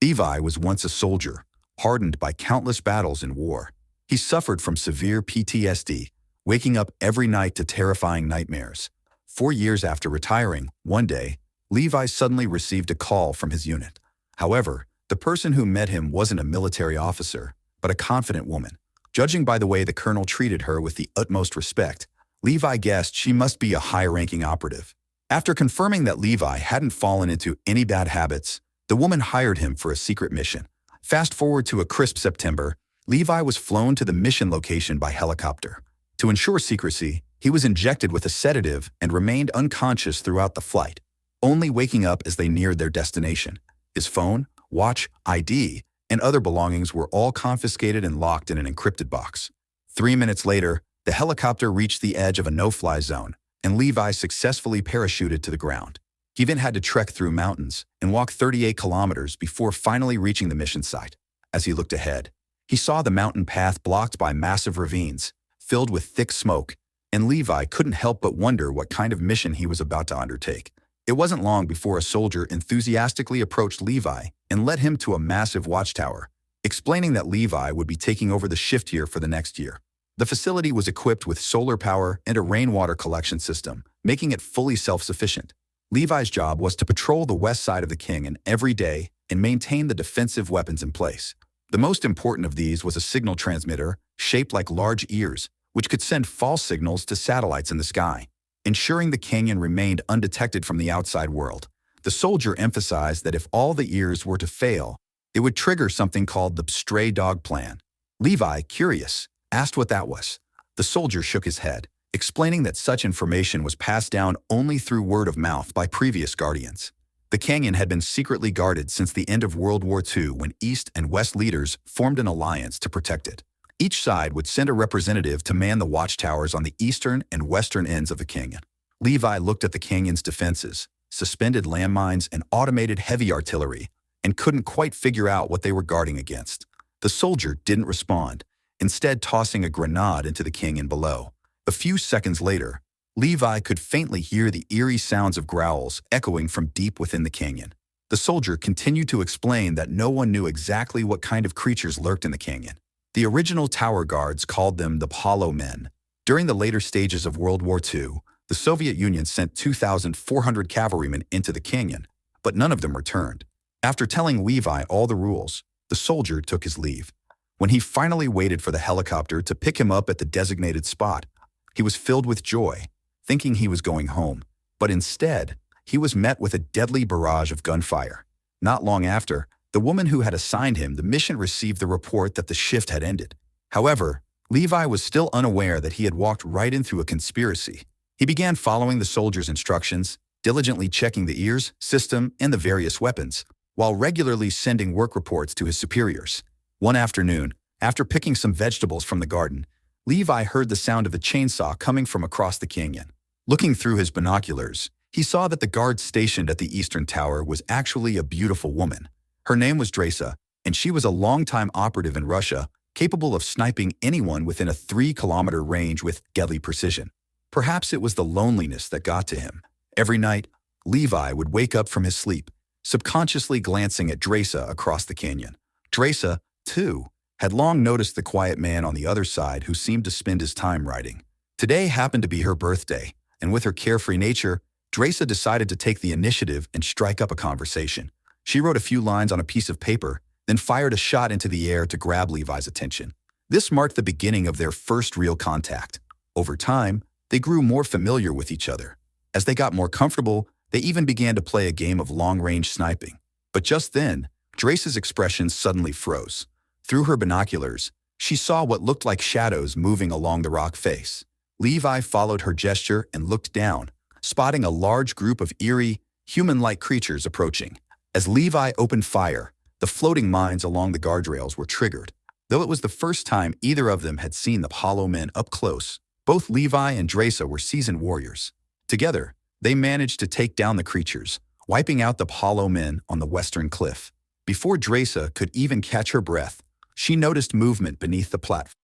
Levi was once a soldier, hardened by countless battles in war. He suffered from severe PTSD, waking up every night to terrifying nightmares. 4 years after retiring, one day, Levi suddenly received a call from his unit. However, the person who met him wasn't a military officer, but a confident woman. Judging by the way the colonel treated her with the utmost respect, Levi guessed she must be a high-ranking operative. After confirming that Levi hadn't fallen into any bad habits, the woman hired him for a secret mission. Fast forward to a crisp September, Levi was flown to the mission location by helicopter. To ensure secrecy, he was injected with a sedative and remained unconscious throughout the flight, only waking up as they neared their destination. His phone, watch, ID, and other belongings were all confiscated and locked in an encrypted box. 3 minutes later, the helicopter reached the edge of a no-fly zone, and Levi successfully parachuted to the ground. He then had to trek through mountains and walk 38 kilometers before finally reaching the mission site. As he looked ahead, he saw the mountain path blocked by massive ravines, filled with thick smoke, and Levi couldn't help but wonder what kind of mission he was about to undertake. It wasn't long before a soldier enthusiastically approached Levi and led him to a massive watchtower, explaining that Levi would be taking over the shift here for the next year. The facility was equipped with solar power and a rainwater collection system, making it fully self-sufficient. Levi's job was to patrol the west side of the canyon every day and maintain the defensive weapons in place. The most important of these was a signal transmitter shaped like large ears, which could send false signals to satellites in the sky, ensuring the canyon remained undetected from the outside world. The soldier emphasized that if all the ears were to fail, it would trigger something called the stray dog plan. Levi, curious, asked what that was. The soldier shook his head, explaining that such information was passed down only through word of mouth by previous guardians. The canyon had been secretly guarded since the end of World War II when East and West leaders formed an alliance to protect it. Each side would send a representative to man the watchtowers on the eastern and western ends of the canyon. Levi looked at the canyon's defenses, suspended landmines and automated heavy artillery, and couldn't quite figure out what they were guarding against. The soldier didn't respond, instead tossing a grenade into the canyon below. A few seconds later, Levi could faintly hear the eerie sounds of growls echoing from deep within the canyon. The soldier continued to explain that no one knew exactly what kind of creatures lurked in the canyon. The original tower guards called them the Hollow Men. During the later stages of World War II, the Soviet Union sent 2,400 cavalrymen into the canyon, but none of them returned. After telling Levi all the rules, the soldier took his leave. When he finally waited for the helicopter to pick him up at the designated spot, he was filled with joy, thinking he was going home. But instead, he was met with a deadly barrage of gunfire. Not long after, the woman who had assigned him the mission received the report that the shift had ended. However, Levi was still unaware that he had walked right into a conspiracy. He began following the soldier's instructions, diligently checking the ears, system, and the various weapons, while regularly sending work reports to his superiors. One afternoon, after picking some vegetables from the garden, Levi heard the sound of a chainsaw coming from across the canyon. Looking through his binoculars, he saw that the guard stationed at the eastern tower was actually a beautiful woman. Her name was Dresa, and she was a longtime operative in Russia, capable of sniping anyone within a 3-kilometer range with deadly precision. Perhaps it was the loneliness that got to him. Every night, Levi would wake up from his sleep, subconsciously glancing at Dresa across the canyon. Dresa, too, had long noticed the quiet man on the other side who seemed to spend his time writing. Today happened to be her birthday, and with her carefree nature, Dresa decided to take the initiative and strike up a conversation. She wrote a few lines on a piece of paper, then fired a shot into the air to grab Levi's attention. This marked the beginning of their first real contact. Over time, they grew more familiar with each other. As they got more comfortable, they even began to play a game of long-range sniping. But just then, Dresa's expression suddenly froze. Through her binoculars, she saw what looked like shadows moving along the rock face. Levi followed her gesture and looked down, spotting a large group of eerie, human-like creatures approaching. As Levi opened fire, the floating mines along the guardrails were triggered. Though it was the first time either of them had seen the Hollow Men up close, both Levi and Dresa were seasoned warriors. Together, they managed to take down the creatures, wiping out the Hollow Men on the western cliff. Before Dresa could even catch her breath, she noticed movement beneath the platform.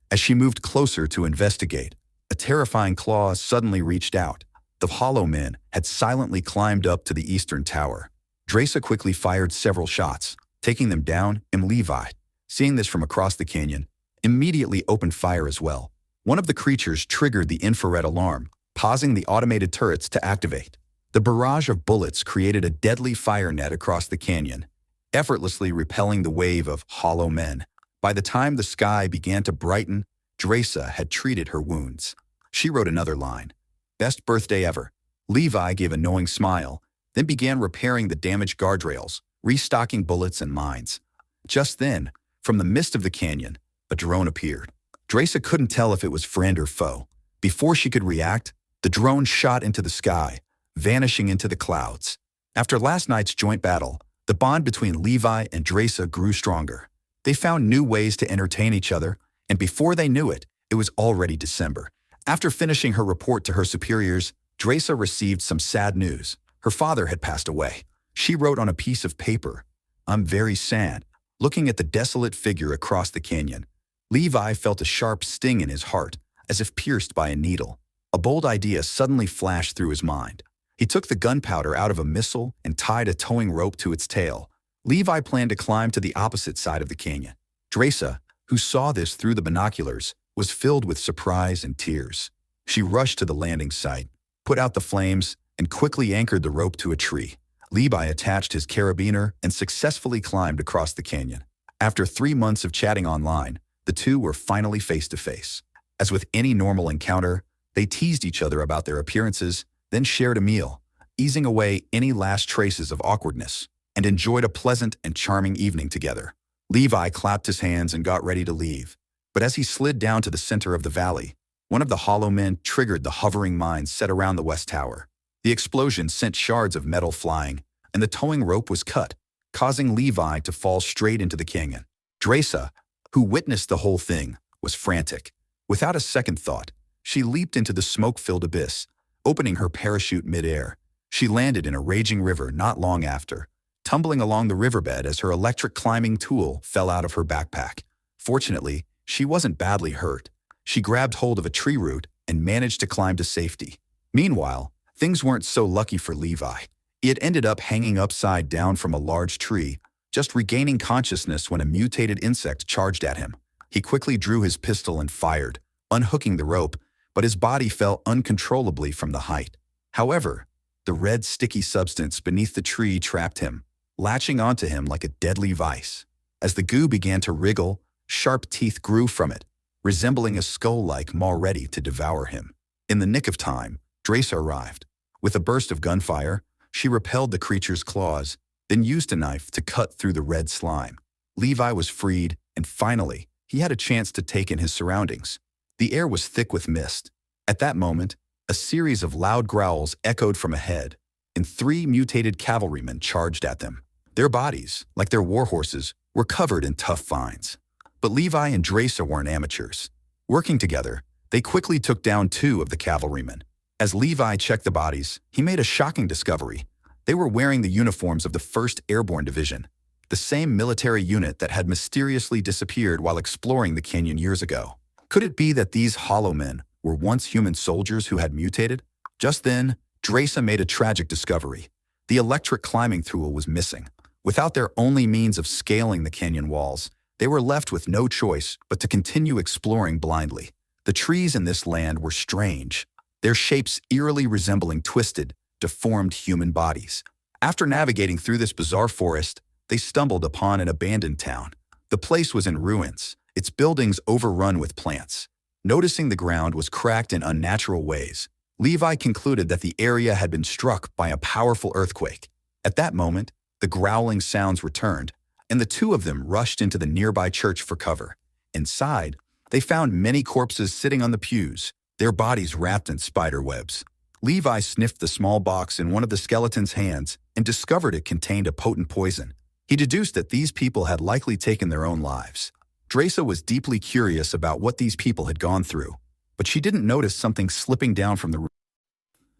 As she moved closer to investigate, a terrifying claw suddenly reached out. The Hollow Men had silently climbed up to the eastern tower. Dresa quickly fired several shots, taking them down, and Levi, seeing this from across the canyon, immediately opened fire as well. One of the creatures triggered the infrared alarm, causing the automated turrets to activate. The barrage of bullets created a deadly fire net across the canyon, effortlessly repelling the wave of hollow men. By the time the sky began to brighten, Dresa had treated her wounds. She wrote another line. "Best birthday ever." Levi gave a knowing smile, then began repairing the damaged guardrails, restocking bullets and mines. Just then, from the mist of the canyon, a drone appeared. Dresa couldn't tell if it was friend or foe. Before she could react, the drone shot into the sky, vanishing into the clouds. After last night's joint battle, the bond between Levi and Dresa grew stronger. They found new ways to entertain each other, and before they knew it, it was already December. After finishing her report to her superiors, Dresa received some sad news. Her father had passed away. She wrote on a piece of paper, "I'm very sad," looking at the desolate figure across the canyon. Levi felt a sharp sting in his heart, as if pierced by a needle. A bold idea suddenly flashed through his mind. He took the gunpowder out of a missile and tied a towing rope to its tail. Levi planned to climb to the opposite side of the canyon. Dresa, who saw this through the binoculars, was filled with surprise and tears. She rushed to the landing site, put out the flames, and quickly anchored the rope to a tree. Levi attached his carabiner and successfully climbed across the canyon. After 3 months of chatting online, the two were finally face to face. As with any normal encounter, they teased each other about their appearances, then shared a meal, easing away any last traces of awkwardness, and enjoyed a pleasant and charming evening together. Levi clapped his hands and got ready to leave. But as he slid down to the center of the valley, one of the hollow men triggered the hovering mines set around the west tower. The explosion sent shards of metal flying, and the towing rope was cut, causing Levi to fall straight into the canyon. Dresa, who witnessed the whole thing, was frantic. Without a second thought, she leaped into the smoke-filled abyss, opening her parachute mid-air. She landed in a raging river not long after, tumbling along the riverbed as her electric climbing tool fell out of her backpack. Fortunately, she wasn't badly hurt. She grabbed hold of a tree root and managed to climb to safety. Meanwhile, things weren't so lucky for Levi. He had ended up hanging upside down from a large tree, just regaining consciousness when a mutated insect charged at him. He quickly drew his pistol and fired, unhooking the rope, but his body fell uncontrollably from the height. However, the red sticky substance beneath the tree trapped him, latching onto him like a deadly vice. As the goo began to wriggle, sharp teeth grew from it, resembling a skull-like maw ready to devour him. In the nick of time, Dresa arrived. With a burst of gunfire, she repelled the creature's claws, then used a knife to cut through the red slime. Levi was freed, and finally, he had a chance to take in his surroundings. The air was thick with mist. At that moment, a series of loud growls echoed from ahead, and 3 mutated cavalrymen charged at them. Their bodies, like their war horses, were covered in tough vines. But Levi and Dresa weren't amateurs. Working together, they quickly took down 2 of the cavalrymen. As Levi checked the bodies, he made a shocking discovery. They were wearing the uniforms of the 1st Airborne Division, the same military unit that had mysteriously disappeared while exploring the canyon years ago. Could it be that these hollow men were once human soldiers who had mutated? Just then, Dresa made a tragic discovery. The electric climbing tool was missing. Without their only means of scaling the canyon walls, they were left with no choice but to continue exploring blindly. The trees in this land were strange, their shapes eerily resembling twisted, deformed human bodies. After navigating through this bizarre forest, they stumbled upon an abandoned town. The place was in ruins, its buildings overrun with plants. Noticing the ground was cracked in unnatural ways, Levi concluded that the area had been struck by a powerful earthquake. At that moment, the growling sounds returned, and the 2 of them rushed into the nearby church for cover. Inside, they found many corpses sitting on the pews, their bodies wrapped in spider webs. Levi sniffed the small box in one of the skeleton's hands and discovered it contained a potent poison. He deduced that these people had likely taken their own lives. Dresa was deeply curious about what these people had gone through, but she didn't notice something slipping down from the roof.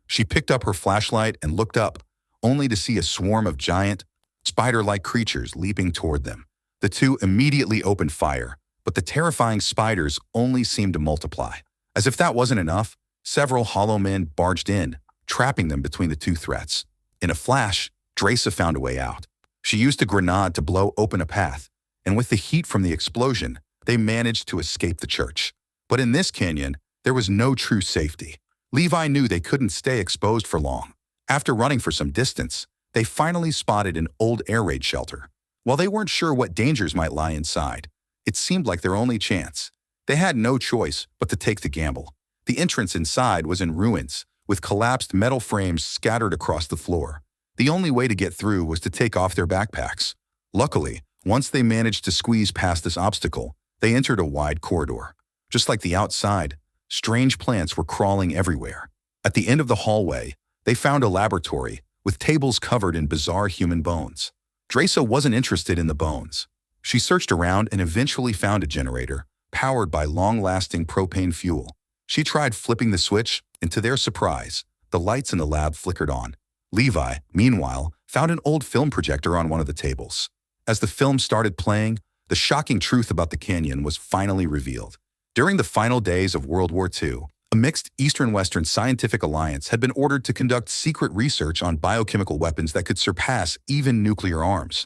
She picked up her flashlight and looked up, only to see a swarm of giant, spider-like creatures leaping toward them. The 2 immediately opened fire, but the terrifying spiders only seemed to multiply. As if that wasn't enough, several hollow men barged in, trapping them between the 2 threats. In a flash, Dresa found a way out. She used a grenade to blow open a path, and with the heat from the explosion, they managed to escape the church. But in this canyon, there was no true safety. Levi knew they couldn't stay exposed for long. After running for some distance, they finally spotted an old air raid shelter. While they weren't sure what dangers might lie inside, it seemed like their only chance. They had no choice but to take the gamble. The entrance inside was in ruins, with collapsed metal frames scattered across the floor. The only way to get through was to take off their backpacks. Luckily, once they managed to squeeze past this obstacle, they entered a wide corridor. Just like the outside, strange plants were crawling everywhere. At the end of the hallway, they found a laboratory with tables covered in bizarre human bones. Dresa wasn't interested in the bones. She searched around and eventually found a generator powered by long-lasting propane fuel. She tried flipping the switch, and to their surprise, the lights in the lab flickered on. Levi, meanwhile, found an old film projector on one of the tables. As the film started playing, the shocking truth about the canyon was finally revealed. During the final days of World War II, a mixed Eastern-Western scientific alliance had been ordered to conduct secret research on biochemical weapons that could surpass even nuclear arms.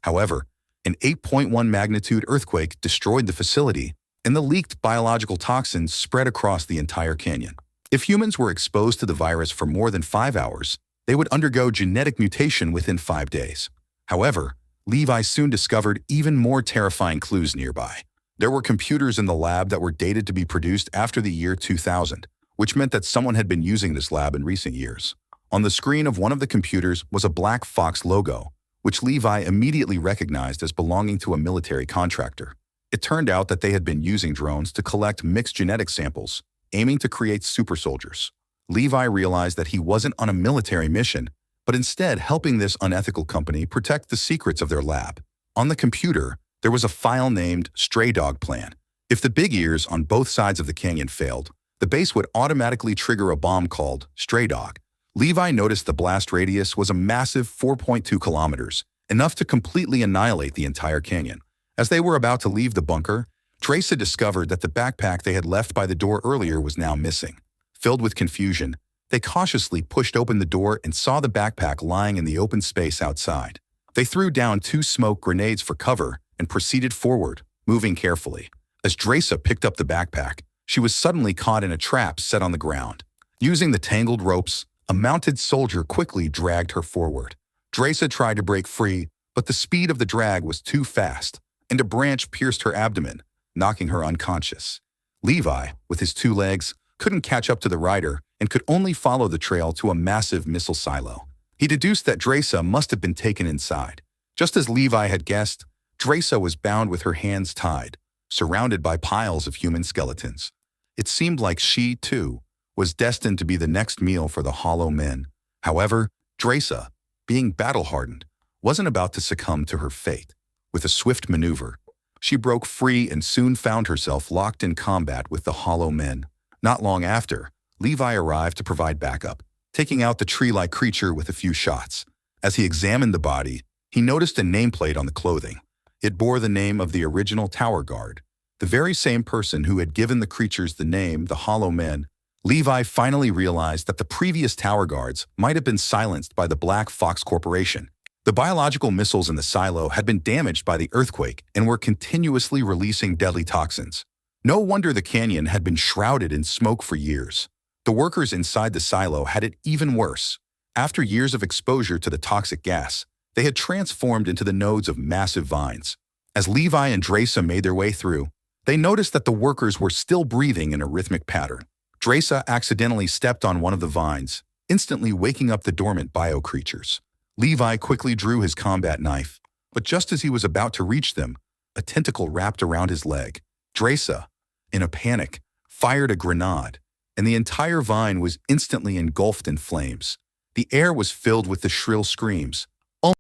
However, an 8.1 magnitude earthquake destroyed the facility, and the leaked biological toxins spread across the entire canyon. If humans were exposed to the virus for more than 5 hours, they would undergo genetic mutation within 5 days. However, Levi soon discovered even more terrifying clues nearby. There were computers in the lab that were dated to be produced after the year 2000, which meant that someone had been using this lab in recent years. On the screen of one of the computers was a black fox logo, which Levi immediately recognized as belonging to a military contractor. It turned out that they had been using drones to collect mixed genetic samples, aiming to create super soldiers. Levi realized that he wasn't on a military mission, but instead helping this unethical company protect the secrets of their lab. On the computer, there was a file named Stray Dog Plan. If the big ears on both sides of the canyon failed, the base would automatically trigger a bomb called Stray Dog. Levi noticed the blast radius was a massive 4.2 kilometers, enough to completely annihilate the entire canyon. As they were about to leave the bunker, Dresa discovered that the backpack they had left by the door earlier was now missing. Filled with confusion, they cautiously pushed open the door and saw the backpack lying in the open space outside. They threw down 2 smoke grenades for cover and proceeded forward, moving carefully. As Dresa picked up the backpack, she was suddenly caught in a trap set on the ground. Using the tangled ropes, a mounted soldier quickly dragged her forward. Dresa tried to break free, but the speed of the drag was too fast, and a branch pierced her abdomen, knocking her unconscious. Levi, with his 2 legs, couldn't catch up to the rider and could only follow the trail to a massive missile silo. He deduced that Dresa must have been taken inside. Just as Levi had guessed, Dresa was bound with her hands tied, surrounded by piles of human skeletons. It seemed like she, too, was destined to be the next meal for the Hollow Men. However, Dresa, being battle-hardened, wasn't about to succumb to her fate. With a swift maneuver, she broke free and soon found herself locked in combat with the Hollow Men. Not long after, Levi arrived to provide backup, taking out the tree-like creature with a few shots. As he examined the body, he noticed a nameplate on the clothing. It bore the name of the original tower guard, the very same person who had given the creatures the name the Hollow Men. Levi finally realized that the previous tower guards might have been silenced by the Black Fox Corporation. The biological missiles in the silo had been damaged by the earthquake and were continuously releasing deadly toxins. No wonder the canyon had been shrouded in smoke for years. The workers inside the silo had it even worse. After years of exposure to the toxic gas, they had transformed into the nodes of massive vines. As Levi and Dresa made their way through, they noticed that the workers were still breathing in a rhythmic pattern. Dresa accidentally stepped on one of the vines, instantly waking up the dormant bio-creatures. Levi quickly drew his combat knife, but just as he was about to reach them, a tentacle wrapped around his leg. Dresa, in a panic, fired a grenade, and the entire vine was instantly engulfed in flames. The air was filled with the shrill screams, almost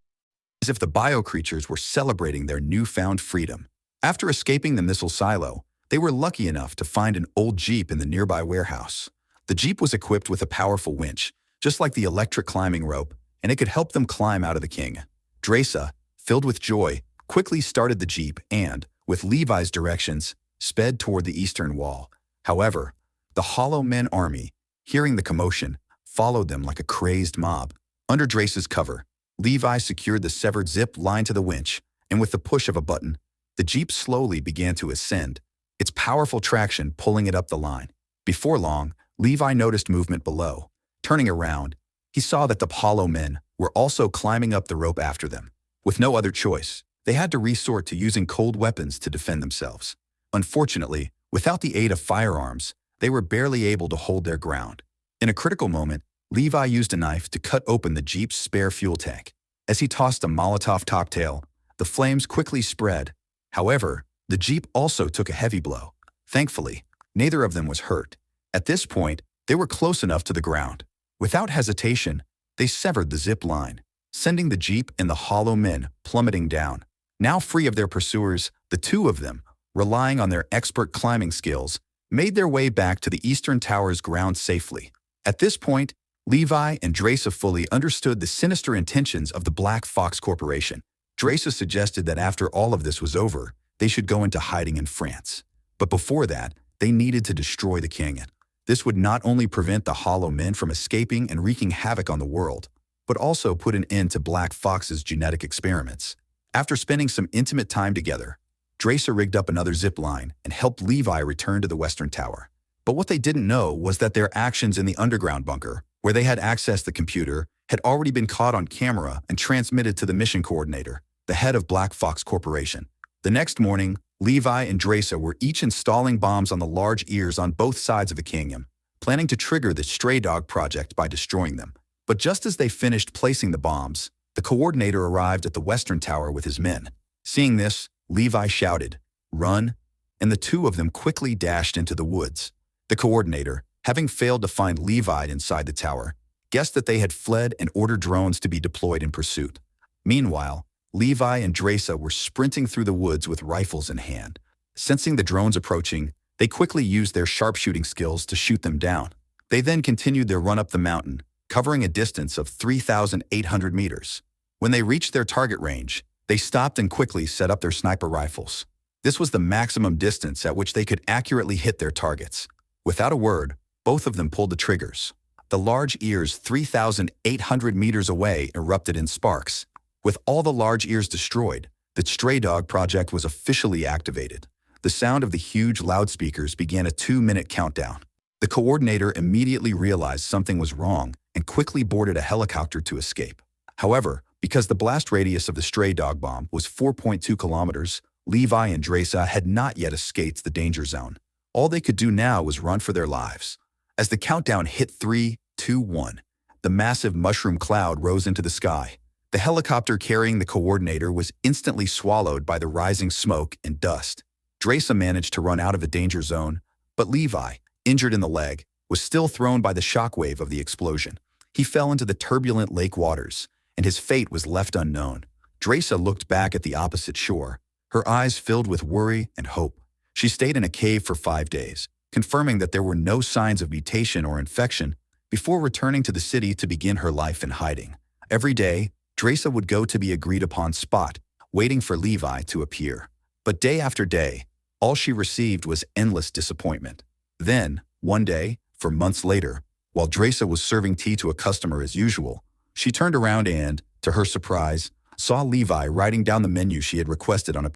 as if the bio-creatures were celebrating their newfound freedom. After escaping the missile silo, they were lucky enough to find an old Jeep in the nearby warehouse. The Jeep was equipped with a powerful winch, just like the electric climbing rope, and it could help them climb out of the king. Dresa, filled with joy, quickly started the Jeep and, with Levi's directions, sped toward the eastern wall. However, the Hollow Men army, hearing the commotion, followed them like a crazed mob. Under Dresa's cover, Levi secured the severed zip line to the winch, and with the push of a button, the Jeep slowly began to ascend, its powerful traction pulling it up the line. Before long, Levi noticed movement below. Turning around, he saw that the hollow men were also climbing up the rope after them. With no other choice, they had to resort to using cold weapons to defend themselves. Unfortunately, without the aid of firearms, they were barely able to hold their ground. In a critical moment, Levi used a knife to cut open the Jeep's spare fuel tank. As he tossed a Molotov cocktail, the flames quickly spread. However, the Jeep also took a heavy blow. Thankfully, neither of them was hurt. At this point, they were close enough to the ground. Without hesitation, they severed the zip line, sending the Jeep and the hollow men plummeting down. Now free of their pursuers, the two of them, relying on their expert climbing skills, made their way back to the Eastern Tower's ground safely. At this point, Levi and Dresa fully understood the sinister intentions of the Black Fox Corporation. Dresa suggested that after all of this was over, they should go into hiding in France. But before that, they needed to destroy the canyon. This would not only prevent the hollow men from escaping and wreaking havoc on the world, but also put an end to Black Fox's genetic experiments. After spending some intimate time together, Dresa rigged up another zip line and helped Levi return to the Western Tower. But what they didn't know was that their actions in the underground bunker, where they had accessed the computer, had already been caught on camera and transmitted to the mission coordinator, the head of Black Fox Corporation. The next morning, Levi and Dresa were each installing bombs on the large ears on both sides of the canyon, planning to trigger the Stray Dog project by destroying them. But just as they finished placing the bombs, the coordinator arrived at the Western Tower with his men. Seeing this, Levi shouted, "Run!" and the two of them quickly dashed into the woods. The coordinator, having failed to find Levi inside the tower, guessed that they had fled and ordered drones to be deployed in pursuit. Meanwhile, Levi and Dresa were sprinting through the woods with rifles in hand. Sensing the drones approaching, they quickly used their sharpshooting skills to shoot them down. They then continued their run up the mountain, covering a distance of 3,800 meters. When they reached their target range, they stopped and quickly set up their sniper rifles. This was the maximum distance at which they could accurately hit their targets. Without a word, both of them pulled the triggers. The large ears 3,800 meters away erupted in sparks. With all the large ears destroyed, the Stray Dog project was officially activated. The sound of the huge loudspeakers began a 2-minute countdown. The coordinator immediately realized something was wrong and quickly boarded a helicopter to escape. However, because the blast radius of the Stray Dog bomb was 4.2 kilometers, Levi and Dresa had not yet escaped the danger zone. All they could do now was run for their lives. As the countdown hit 3, 2, 1, the massive mushroom cloud rose into the sky. The helicopter carrying the coordinator was instantly swallowed by the rising smoke and dust. Dresa managed to run out of the danger zone, but Levi, injured in the leg, was still thrown by the shockwave of the explosion. He fell into the turbulent lake waters, and his fate was left unknown. Dresa looked back at the opposite shore, her eyes filled with worry and hope. She stayed in a cave for 5 days, confirming that there were no signs of mutation or infection, before returning to the city to begin her life in hiding. Every day, Dresa would go to the agreed-upon spot, waiting for Levi to appear. But day after day, all she received was endless disappointment. Then, one day, for months later, while Dresa was serving tea to a customer as usual, she turned around and, to her surprise, saw Levi writing down the menu she had requested on a